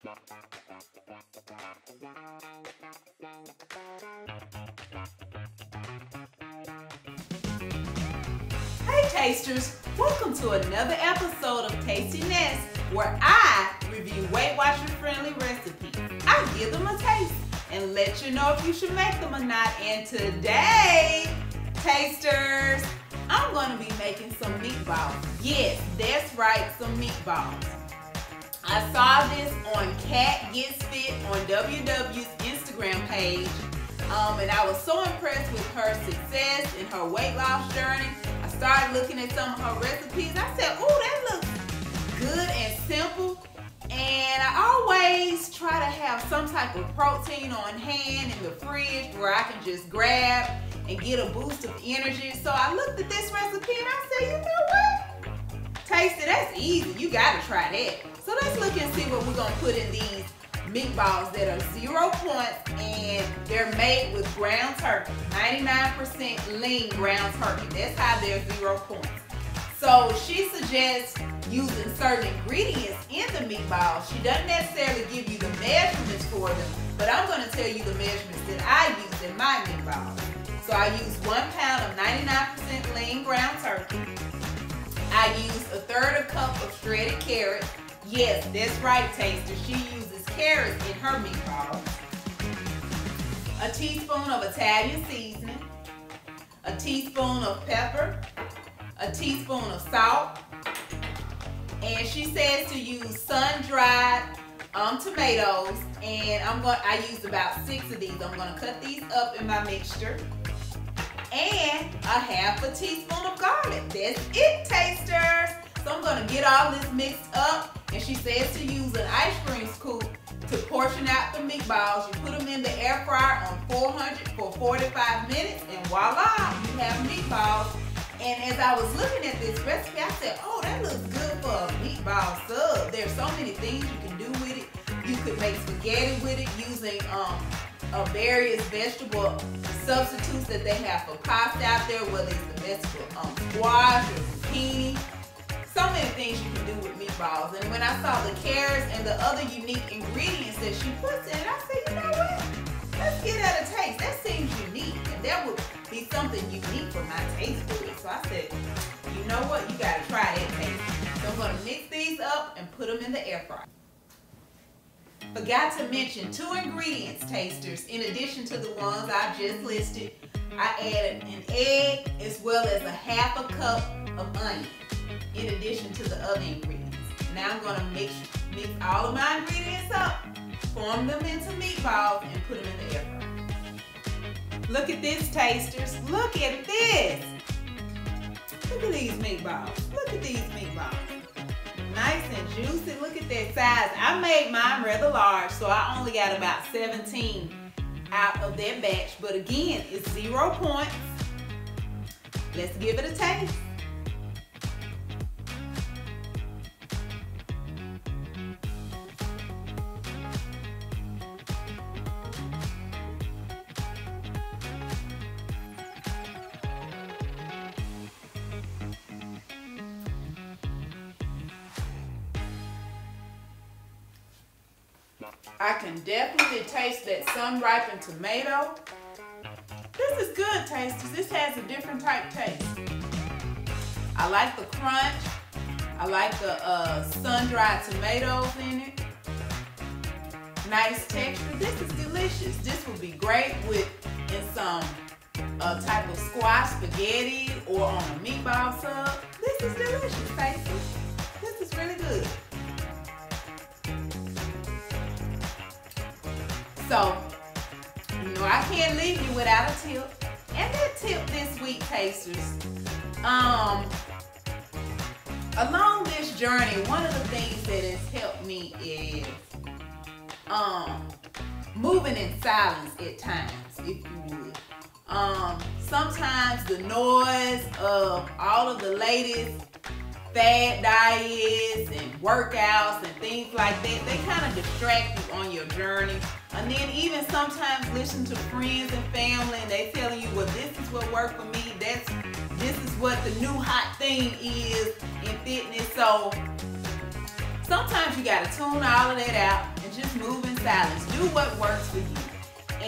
Hey tasters, welcome to another episode of Tastiness, where I review Weight Watcher friendly recipes. I give them a taste and let you know if you should make them or not. And today, tasters, I'm going to be making some meatballs. Yes, that's right, some meatballs. I saw this on Cat Gets Fit on WW's Instagram page, and I was so impressed with her success in her weight loss journey. I started looking at some of her recipes. I said, oh, that looks good and simple. And I always try to have some type of protein on hand in the fridge where I can just grab and get a boost of energy. So I looked at this recipe and I said, you know what? Taste it, that's easy. You gotta try that. So let's look and see what we're gonna put in these meatballs that are 0 points, and they're made with ground turkey, 99% lean ground turkey. That's how they're 0 points. So she suggests using certain ingredients in the meatballs. She doesn't necessarily give you the measurements for them, but I'm going to tell you the measurements that I use in my meatballs. So I use 1 pound of 99% lean ground turkey. I use 1/3 cup of shredded carrot. Yes, that's right, taster. She uses carrots in her meatballs. A teaspoon of Italian seasoning. A teaspoon of pepper. A teaspoon of salt. And she says to use sun-dried tomatoes. And I used about 6 of these. I'm going to cut these up in my mixture. And a 1/2 teaspoon of garlic. That's it, tasters. So I'm going to get all this mixed up. And she says to use an ice cream scoop to portion out the meatballs. You put them in the air fryer on 400 for 45 minutes. And voila, you have meatballs. And as I was looking at this recipe, I said, oh, that looks good for a meatball sub. There's so many things you can do with it. You could make spaghetti with it using various vegetable substitutes that they have for pasta out there, whether it's the vegetable squash or zucchini. So many things you can do with meatballs. And when I saw the carrots and the other unique ingredients that she puts in, I said, you know what? Let's give that a taste. That seems unique, and that would be something unique for my taste buds. So I said, you know what? You gotta try that taste. So I'm gonna mix these up and put them in the air fryer. Forgot to mention 2 ingredients, tasters, in addition to the ones I just listed. I added an egg as well as a 1/2 cup of onion, in addition to the other ingredients. Now I'm gonna mix all of my ingredients up, form them into meatballs, and put them in the air fryer. Look at this, tasters. Look at this. Look at these meatballs. Look at these meatballs. Nice and juicy. Look at that size. I made mine rather large, so I only got about 17 out of that batch. But again, it's 0 points. Let's give it a taste. I can definitely taste that sun-ripened tomato. This is good, tasters. This has a different type taste. I like the crunch. I like the sun-dried tomatoes in it. Nice texture. This is delicious. This would be great in some type of squash spaghetti or on a meatball sub. This is delicious, tasters. This is really good. So, you know, I can't leave you without a tip. And that tip this week, tasters, along this journey, one of the things that has helped me is moving in silence at times, if you would. Sometimes the noise of all of the latest fad diets and workouts and things like that, they kind of distract you on your journey. And then even sometimes listen to friends and family and they telling you, well, this is what worked for me. This is what the new hot thing is in fitness. So sometimes you got to tune all of that out and just move in silence. Do what works for you.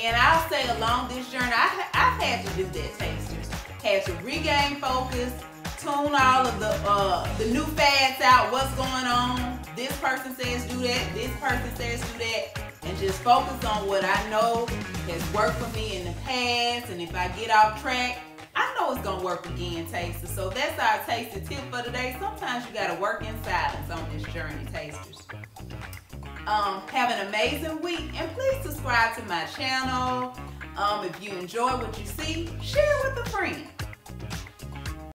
And I'll say along this journey, I've had to do that, tasters. Had to regain focus, tune all of the new fads out, what's going on. This person says do that, this person says do that, and just focus on what I know has worked for me in the past. And if I get off track, I know it's gonna work again, tasters. So that's our tasty tip for today. Sometimes you gotta work in silence on this journey, tasters. Have an amazing week, and please subscribe to my channel. If you enjoy what you see, share with a friend.